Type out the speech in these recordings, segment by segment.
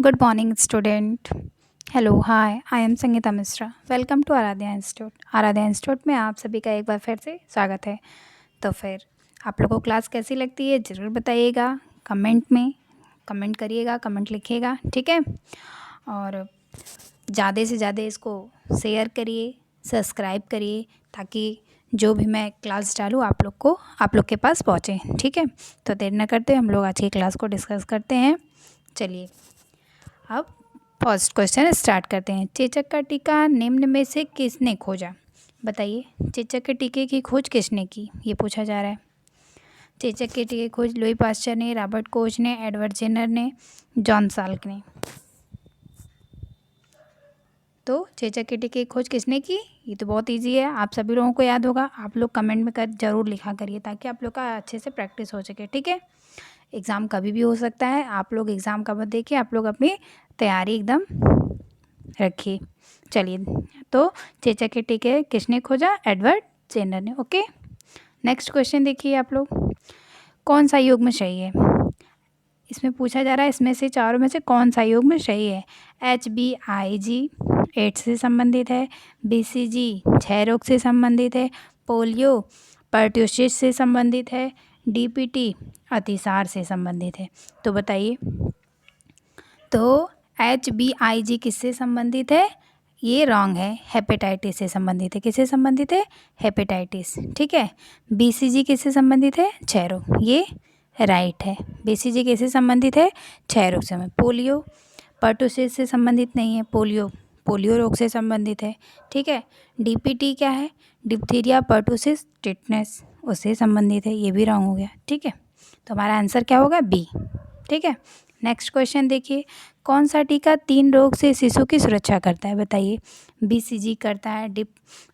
Good morning, student. Hello, hi. I am Sangeeta Mishra. Welcome to Aaradhya institute. Aaradhya institute में आप सभी का एक बार फिर से स्वागत है. तो फिर आप लोगों को क्लास कैसी लगती है ज़रूर बताइएगा कमेंट में. कमेंट करिएगा, कमेंट लिखिएगा, ठीक है. और ज़्यादा से ज़्यादा इसको शेयर करिए, सब्सक्राइब करिए, ताकि जो भी मैं क्लास डालूँ आप लोग के पास पहुँचे, ठीक है. तो देर न करते हम लोग आज की क्लास को डिस्कस करते हैं. चलिए अब फर्स्ट क्वेश्चन स्टार्ट करते हैं. चेचक का टीका निम्न में से किसने खोजा? बताइए, चेचक के टीके की खोज किसने की, ये पूछा जा रहा है. चेचक के टीके की खोज लुई पास्चर ने, रॉबर्ट कोच ने, एडवर्ड जेनर ने, जॉन साल्क ने. तो चेचक के टीके की खोज किसने की? ये तो बहुत इजी है, आप सभी लोगों को याद होगा. आप लोग कमेंट में कर जरूर लिखा करिए ताकि आप लोग का अच्छे से प्रैक्टिस हो सके, ठीक है. एग्ज़ाम कभी भी हो सकता है, आप लोग एग्ज़ाम का मत देखिए, आप लोग अपनी तैयारी एकदम रखिए. चलिए, तो चेचक के टीके किसने खोजा? एडवर्ड जेनर ने. ओके, नेक्स्ट क्वेश्चन देखिए आप लोग. कौन सा युग्म सही है? इसमें पूछा जा रहा है इसमें से चारों में से कौन सा युग्म सही है. HBIG एड्स से संबंधित है, BCG क्षय रोग से संबंधित है, पोलियो पर्ट्यूसिस से संबंधित है, DPT अतिसार से संबंधित है. तो बताइए, तो HBIG किससे संबंधित है? ये रॉन्ग है, हेपेटाइटिस से संबंधित है. किससे संबंधित है? हेपेटाइटिस, ठीक है. BCG किससे संबंधित है? क्षय रोग, ये राइट है. BCG किससे संबंधित है? क्षय रोग से. पोलियो पर्टुसिस से संबंधित नहीं है, पोलियो रोग से संबंधित है, ठीक है. DPT क्या है? डिप्थीरिया पर्टुसिस टिटनेस, उससे संबंधित है. ये भी रॉन्ग हो गया, ठीक है. तो हमारा आंसर क्या होगा? बी, ठीक है. नेक्स्ट क्वेश्चन देखिए. कौन सा टीका 3 रोग से शिशु की सुरक्षा करता है? बताइए. BCG करता है,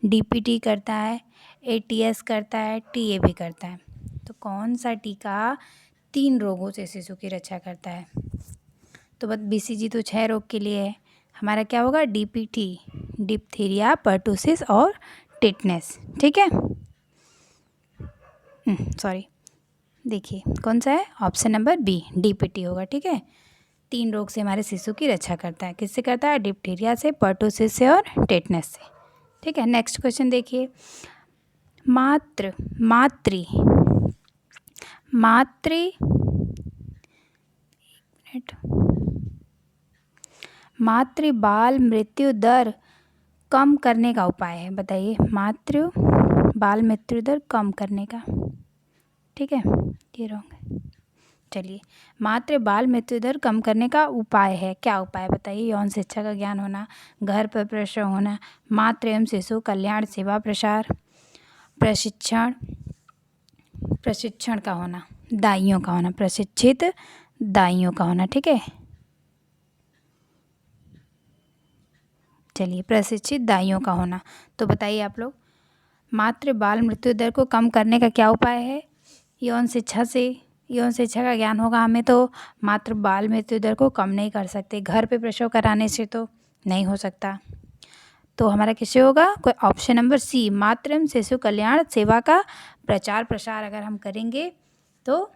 DPT करता है, ATS करता है, TAB करता है. तो कौन सा टीका 3 रोगों से शिशु की रक्षा करता है? तो बस BCG तो 6 रोग के लिए है. हमारा क्या होगा? DPT डिप्थीरिया पर्टुसिस और टिटनेस, ठीक है. सॉरी, देखिए कौन सा है? ऑप्शन नंबर बी, DPT होगा, ठीक है. 3 रोग से हमारे शिशु की रक्षा करता है. किससे करता है? डिप्थीरिया से, पर्टुसिस से और टेटनस से, ठीक है. नेक्स्ट क्वेश्चन देखिए. मातृ बाल मृत्यु दर कम करने का उपाय है. बताइए, मातृ बाल मृत्यु दर कम करने का, ठीक है. ये रॉन्ग है. चलिए, मातृ बाल मृत्यु दर कम करने का उपाय है. क्या उपाय बताइए? यौन शिक्षा का ज्ञान होना, घर पर प्रसव होना, मातृ एवं शिशु कल्याण सेवा प्रसार, प्रशिक्षण का होना, दाइयों का होना, प्रशिक्षित दाइयों का होना, ठीक है. चलिए, प्रशिक्षित दाइयों का होना. तो बताइए आप लोग, मातृ बाल मृत्यु दर को कम करने का क्या उपाय है? यौन शिक्षा का ज्ञान होगा हमें तो मातृ बाल मृत्यु दर को कम नहीं कर सकते. घर पे प्रसव कराने से तो नहीं हो सकता. तो हमारा किससे होगा? कोई ऑप्शन नंबर सी, मातृ एवं शिशु कल्याण सेवा का प्रचार प्रसार अगर हम करेंगे तो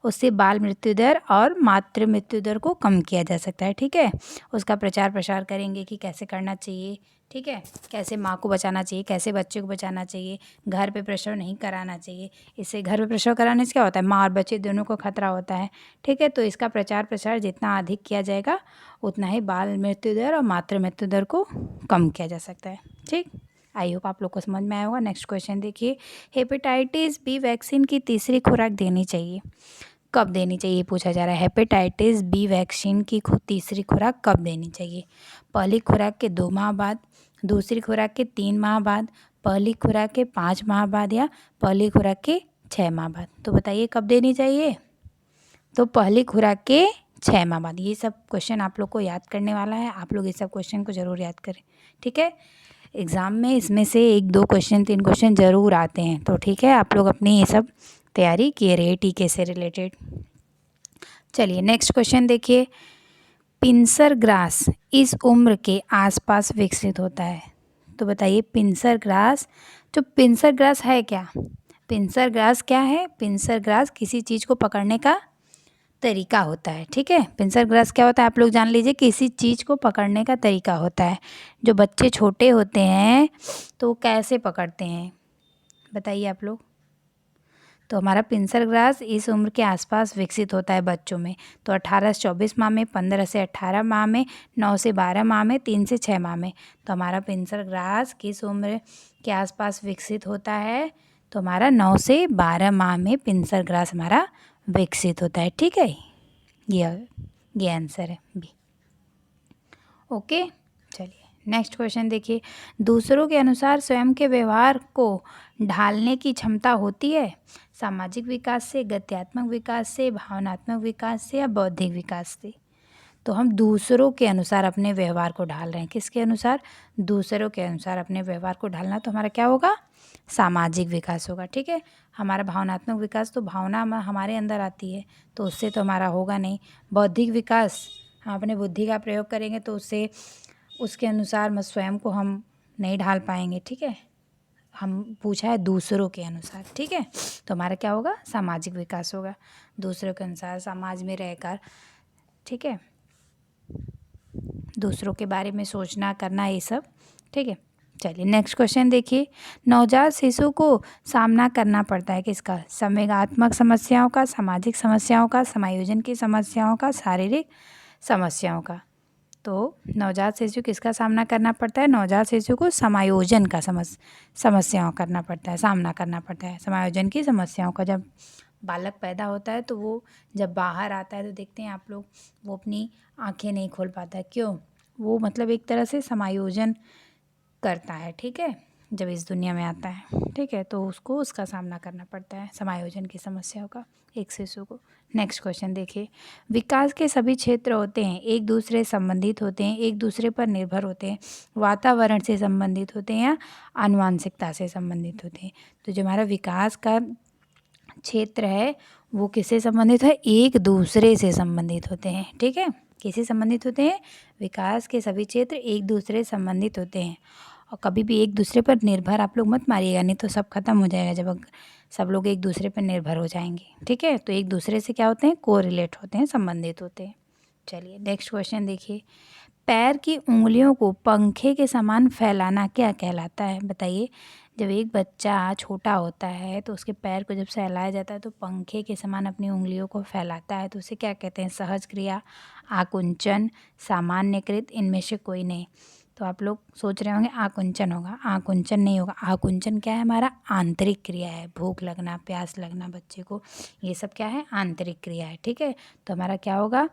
उससे बाल मृत्यु दर और मातृ मृत्यु दर को कम किया जा सकता है, ठीक है. उसका प्रचार प्रसार करेंगे कि कैसे करना चाहिए, ठीक है. कैसे माँ को बचाना चाहिए, कैसे बच्चे को बचाना चाहिए, घर पे प्रसव नहीं कराना चाहिए. इससे घर पे प्रसव कराने से क्या होता है? माँ और बच्चे दोनों को खतरा होता है, ठीक है. तो इसका प्रचार प्रसार जितना अधिक किया जाएगा उतना ही बाल मृत्यु दर और मातृ मृत्यु दर को कम किया जा सकता है, ठीक. आई होप आप लोग को समझ में आया होगा. नेक्स्ट क्वेश्चन देखिए. हेपेटाइटिस बी वैक्सीन की तीसरी खुराक देनी चाहिए. कब देनी चाहिए पूछा जा रहा है. हेपेटाइटिस बी वैक्सीन की तीसरी खुराक कब देनी चाहिए? पहली खुराक के 2 माह बाद, दूसरी खुराक के 3 माह बाद, पहली खुराक के 5 माह बाद या पहली खुराक के 6 माह बाद. तो बताइए कब देनी चाहिए? तो पहली खुराक के 6 माह बाद. ये सब क्वेश्चन आप लोग को याद करने वाला है. आप लोग ये सब क्वेश्चन को ज़रूर याद करें, ठीक है. एग्ज़ाम में इसमें से 1-2 क्वेश्चन 3 क्वेश्चन ज़रूर आते हैं, तो ठीक है. आप लोग अपनी ये सब तैयारी किए रहिए टीके से रिलेटेड. चलिए, नेक्स्ट क्वेश्चन देखिए. पिंसर ग्रास इस उम्र के आसपास विकसित होता है. तो बताइए, पिंसर ग्रास, जो पिंसर ग्रास है क्या? पिंसर ग्रास क्या है? पिंसर ग्रास किसी चीज़ को पकड़ने का तरीका होता है, ठीक है। पिंसर ग्रास क्या होता है आप लोग जान लीजिए, किसी चीज़ को पकड़ने का तरीका होता है। जो बच्चे छोटे होते हैं तो वो कैसे पकड़ते हैं बताइए आप लोग। तो हमारा पिंसर ग्रास इस उम्र के आसपास विकसित होता है बच्चों में। तो 18 से 24 माह में, 15 से 18 माह में, 9 से 12 माह में, 3 से 6 माह में। तो हमारा पिंसर ग्रास किस उम्र के आसपास विकसित होता है? तो हमारा 9 से 12 माह में पिंसर ग्रास हमारा विकसित होता है, ठीक है। ये आंसर है बी। ओके, चलिए नेक्स्ट क्वेश्चन देखिए। दूसरों के अनुसार स्वयं के व्यवहार को ढालने की क्षमता होती है सामाजिक विकास से, गत्यात्मक विकास से, भावनात्मक विकास से या बौद्धिक विकास से। तो हम दूसरों के अनुसार अपने व्यवहार को ढाल रहे हैं। किसके अनुसार? दूसरों के अनुसार अपने व्यवहार को ढालना। तो हमारा क्या होगा? सामाजिक विकास होगा, ठीक है। हमारा भावनात्मक विकास तो भावना हमारे अंदर आती है, तो उससे तो हमारा होगा नहीं। बौद्धिक विकास हम अपने बुद्धि का प्रयोग करेंगे तो उससे उसके अनुसार स्वयं को हम नहीं ढाल पाएंगे, ठीक है। हम पूछा है दूसरों के अनुसार, ठीक है। तो हमारा क्या होगा? सामाजिक विकास होगा, दूसरों के अनुसार समाज में रहकर, ठीक है। दूसरों के बारे में सोचना करना ये सब, ठीक है। चलिए नेक्स्ट क्वेश्चन देखिए। नवजात शिशु को सामना करना पड़ता है किसका? संवेगात्मक समस्याओं का, सामाजिक समस्याओं का, समायोजन की समस्याओं का, शारीरिक समस्याओं का। तो नवजात शिशु किसका सामना करना पड़ता है? नवजात शिशु को समायोजन का समस्याओं करना पड़ता है, सामना करना पड़ता है। समायोजन की समस्याओं का। जब बालक पैदा होता है तो वो जब बाहर आता है तो देखते हैं आप लोग, वो अपनी आंखें नहीं खोल पाता है। क्यों? वो मतलब एक तरह से समायोजन करता है, ठीक है, जब इस दुनिया में आता है, ठीक है। तो उसको उसका सामना करना पड़ता है, समायोजन की समस्याओं का, एक शिशु को। नेक्स्ट क्वेश्चन देखिए। विकास के सभी क्षेत्र होते हैं एक दूसरे संबंधित होते हैं, एक दूसरे पर निर्भर होते हैं, वातावरण से संबंधित होते हैं या आनुवांशिकता से संबंधित होते हैं। तो जो हमारा विकास का क्षेत्र है वो किससे संबंधित है? एक दूसरे से संबंधित होते हैं, ठीक है। किससे संबंधित होते हैं? विकास के सभी क्षेत्र एक दूसरे से संबंधित होते हैं। और कभी भी एक दूसरे पर निर्भर आप लोग मत मारिएगा, नहीं तो सब खत्म हो जाएगा जब सब लोग एक दूसरे पर निर्भर हो जाएंगे, ठीक है। तो एक दूसरे से क्या होते हैं? कोरिलेट होते हैं, संबंधित होते हैं। चलिए नेक्स्ट क्वेश्चन देखिए। पैर की उंगलियों को पंखे के समान फैलाना क्या कहलाता है बताइए। जब एक बच्चा छोटा होता है तो उसके पैर को जब सहलाया जाता है तो पंखे के समान अपनी उंगलियों को फैलाता है, तो उसे क्या कहते हैं? सहज क्रिया, आकुंचन, सामान्यकृत, इनमें से कोई नहीं। तो आप लोग सोच रहे होंगे आकुंचन होगा, आकुंचन नहीं होगा। आकुंचन क्या है? हमारा आंतरिक क्रिया है। भूख लगना, प्यास लगना बच्चे को, ये सब क्या है? आंतरिक क्रिया है, ठीक है। तो हमारा क्या होगा?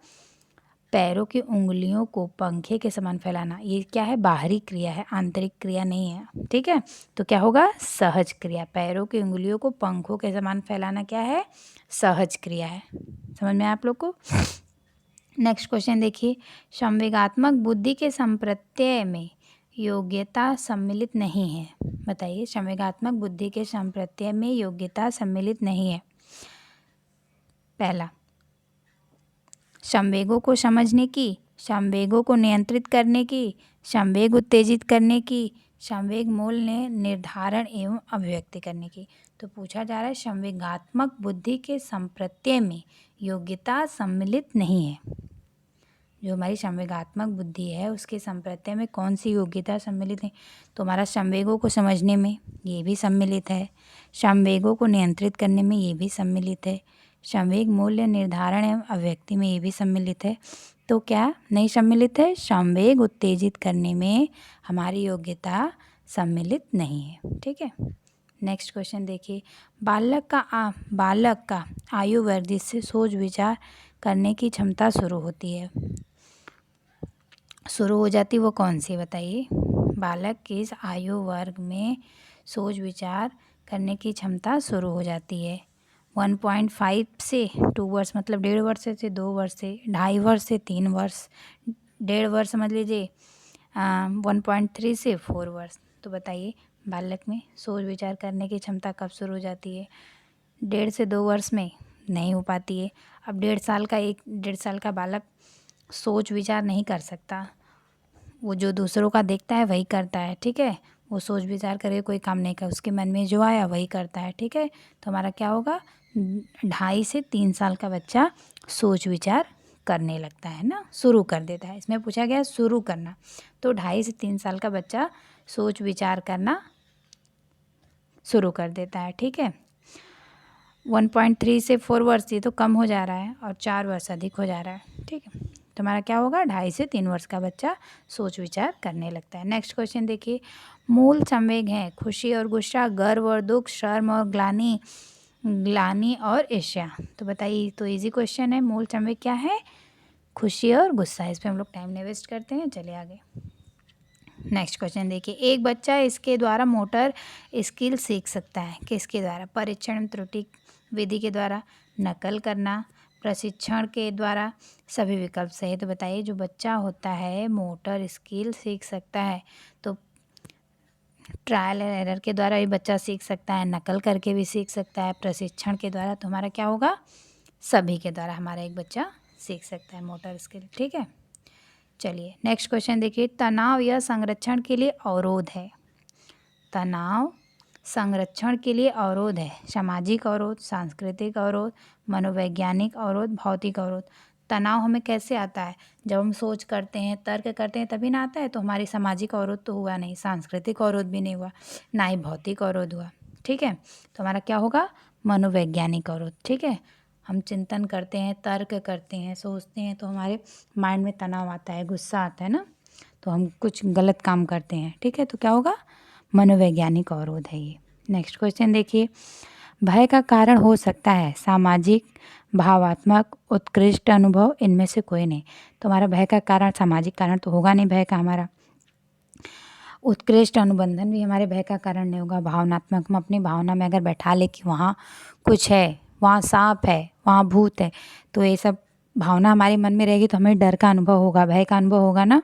पैरों की उंगलियों को पंखे के समान फैलाना, ये क्या है? बाहरी क्रिया है, आंतरिक क्रिया नहीं है, ठीक है। तो क्या होगा? सहज क्रिया। पैरों की उंगलियों को पंखों के समान फैलाना क्या है? सहज क्रिया है। समझ में आप लोग को? नेक्स्ट क्वेश्चन देखिए। संवेगात्मक बुद्धि के संप्रत्यय में योग्यता सम्मिलित नहीं है बताइए। संवेगात्मक बुद्धि के संप्रत्यय में योग्यता सम्मिलित नहीं है। पहला, संवेगों को समझने की, संवेगों को नियंत्रित करने की, संवेग उत्तेजित करने की, संवेग मूल ने निर्धारण एवं अभिव्यक्ति करने की। तो पूछा जा रहा है संवेगात्मक बुद्धि के संप्रत्यय में योग्यता सम्मिलित नहीं है। जो हमारी संवेगात्मक बुद्धि है उसके संप्रत्यय में कौन सी योग्यता सम्मिलित है? तो हमारा संवेगों को समझने में ये भी सम्मिलित है, संवेगों को नियंत्रित करने में ये भी सम्मिलित है, संवेग मूल्य निर्धारण एवं अभिव्यक्ति में ये भी सम्मिलित है। तो क्या नहीं सम्मिलित है? संवेग उत्तेजित करने में हमारी योग्यता सम्मिलित नहीं है, ठीक है। नेक्स्ट क्वेश्चन देखिए। बालक का आयु वर्ग जिससे सोच विचार करने की क्षमता शुरू हो जाती वो कौन सी बताइए। बालक की इस आयु वर्ग में सोच विचार करने की क्षमता शुरू हो जाती है 1.5 से 2 वर्ष, मतलब 1.5 वर्ष से 2 वर्ष से, 2.5 वर्ष से 3 वर्ष, 1.5 वर्ष समझ लीजिए, 1.3 से 4 वर्ष। तो बताइए बालक में सोच विचार करने की क्षमता कब शुरू हो जाती है? 1.5 से 2 वर्ष में नहीं हो पाती है। अब 1.5 साल का बालक सोच विचार नहीं कर सकता, वो जो दूसरों का देखता है वही करता है, ठीक है। वो सोच विचार करके कोई काम नहीं कर, उसके मन में जो आया वही करता है, ठीक है। तो हमारा क्या होगा, 2.5 से 3 साल का बच्चा सोच विचार करने लगता है ना, शुरू कर देता है। इसमें पूछा गया शुरू करना, तो 2.5 से 3 साल का बच्चा सोच विचार करना शुरू कर देता है, ठीक है। 1.3 से 4 वर्ष ये तो कम हो जा रहा है और 4 वर्ष अधिक हो जा रहा है, ठीक है। तो हमारा क्या होगा, 2.5 से 3 वर्ष का बच्चा सोच विचार करने लगता है। नेक्स्ट क्वेश्चन देखिए, मूल संवेग हैं खुशी और गुस्सा, गर्व और दुख, शर्म और ग्लानि और ईर्ष्या। तो बताइए, तो इजी क्वेश्चन है। मूल संवेग क्या है, खुशी और गुस्सा। इस पर हम लोग टाइम नहीं वेस्ट करते हैं, चलिए आगे। नेक्स्ट क्वेश्चन देखिए, एक बच्चा इसके द्वारा मोटर स्किल सीख सकता है, किसके द्वारा, परीक्षण त्रुटि विधि के द्वारा, नकल करना, प्रशिक्षण के द्वारा, सभी विकल्प सही। तो बताइए, जो बच्चा होता है मोटर स्किल सीख सकता है, तो ट्रायल एंड एरर के द्वारा भी बच्चा सीख सकता है, नकल करके भी सीख सकता है, प्रशिक्षण के द्वारा। तो हमारा क्या होगा, सभी के द्वारा हमारा एक बच्चा सीख सकता है मोटर स्किल, ठीक है। चलिए नेक्स्ट क्वेश्चन देखिए, तनाव यह संरक्षण के लिए अवरोध है। तनाव संरक्षण के लिए अवरोध है, सामाजिक अवरोध, सांस्कृतिक अवरोध, मनोवैज्ञानिक अवरोध, भौतिक अवरोध। तनाव हमें कैसे आता है, जब हम सोच करते हैं, तर्क करते हैं, तभी ना आता है। तो हमारी सामाजिक अवरोध तो हुआ नहीं, सांस्कृतिक अवरोध भी नहीं हुआ, ना ही भौतिक अवरोध हुआ, ठीक है। तो हमारा क्या होगा, मनोवैज्ञानिक अवरोध, ठीक है। हम चिंतन करते हैं, तर्क करते हैं, सोचते हैं, तो हमारे माइंड में तनाव आता है, गुस्सा आता है ना, तो हम कुछ गलत काम करते हैं, ठीक है। तो क्या होगा, मनोवैज्ञानिक अवरोध है ये। नेक्स्ट क्वेश्चन देखिए, भय का कारण हो सकता है सामाजिक, भावात्मक, उत्कृष्ट अनुभव, इनमें से कोई नहीं। तो हमारा भय का कारण सामाजिक कारण तो होगा नहीं भय का हमारा, उत्कृष्ट अनुबंधन भी हमारे भय का कारण नहीं होगा, भावनात्मक, हम अपनी भावना में अगर बैठा ले कि वहाँ कुछ है, वहाँ सांप है, वहाँ भूत है, तो ये सब भावना हमारे मन में रहेगी, तो हमें डर का अनुभव होगा, भय का अनुभव होगा ना,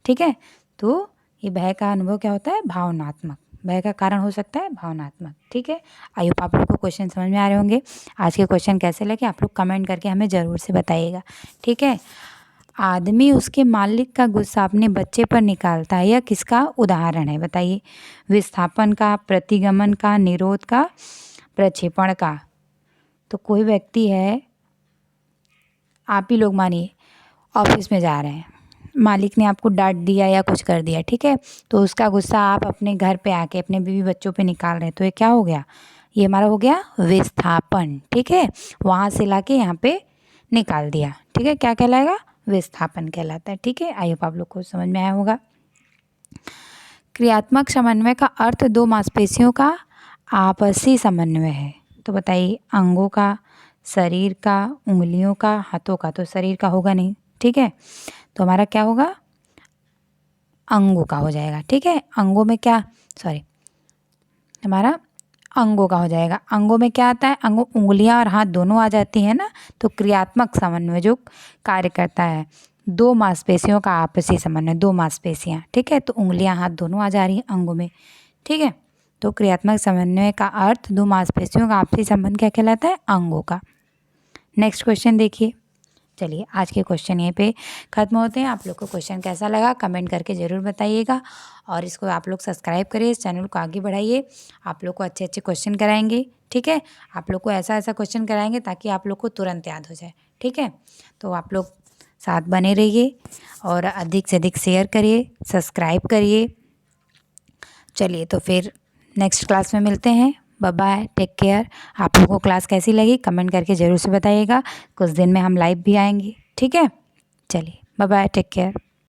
ठीक है। तो ये भय का अनुभव क्या होता है, भावनात्मक, भय का कारण हो सकता है भावनात्मक, ठीक है। आई होप आप लोग को क्वेश्चन समझ में आ रहे होंगे। आज के क्वेश्चन कैसे लगे आप लोग कमेंट करके हमें ज़रूर से बताइएगा, ठीक है। आदमी उसके मालिक का गुस्सा अपने बच्चे पर निकालता है, यह किसका उदाहरण है, बताइए। विस्थापन का, प्रतिगमन का, निरोध का, प्रक्षेपण का। तो कोई व्यक्ति है, आप ही लोग मानिए, ऑफिस में जा रहे हैं, मालिक ने आपको डांट दिया या कुछ कर दिया, ठीक है। तो उसका गुस्सा आप अपने घर पे आके अपने बीवी बच्चों पे निकाल रहे हैं, तो ये क्या हो गया, ये हमारा हो गया विस्थापन, ठीक है। वहाँ से लाके यहाँ पे निकाल दिया, ठीक है। क्या कहलाएगा, विस्थापन कहलाता है, ठीक है। आई होप आप लोग को समझ में आया होगा। क्रियात्मक समन्वय का अर्थ दो मांसपेशियों का आपसी समन्वय है। तो बताइए, अंगों का, शरीर का, उंगलियों का, हाथों का। तो शरीर का होगा नहीं, ठीक है। तो हमारा क्या होगा, अंगों का हो जाएगा, ठीक है। अंगों में क्या, सॉरी, हमारा अंगों का हो जाएगा। अंगों में क्या आता है, अंगों, उंगलियां और हाथ दोनों आ जाती है ना। तो क्रियात्मक समन्वय जो कार्य करता है, दो मांसपेशियों का आपसी समन्वय, दो मांसपेशियां, ठीक है। तो उंगलियां हाथ दोनों आ जा रही हैं अंगों में, ठीक है। तो क्रियात्मक समन्वय का अर्थ दो मांसपेशियों का आपसी संबंध क्या कहलाता है, अंगों का। नेक्स्ट क्वेश्चन देखिए। चलिए आज के क्वेश्चन यहीं पे ख़त्म होते हैं। आप लोग को क्वेश्चन कैसा लगा कमेंट करके ज़रूर बताइएगा, और इसको आप लोग सब्सक्राइब करिए, इस चैनल को आगे बढ़ाइए। आप लोग को अच्छे अच्छे क्वेश्चन कराएंगे, ठीक है। आप लोग को ऐसा ऐसा क्वेश्चन कराएंगे ताकि आप लोग को तुरंत याद हो जाए, ठीक है। तो आप लोग साथ बने रहिए और अधिक से अधिक शेयर करिए, सब्सक्राइब करिए। चलिए तो फिर नेक्स्ट क्लास में मिलते हैं। Bye bye, take care. आप लोगों को क्लास कैसी लगी कमेंट करके ज़रूर से बताइएगा। कुछ दिन में हम लाइव भी आएंगे, ठीक है। चलिए बाय बाय, टेक केयर।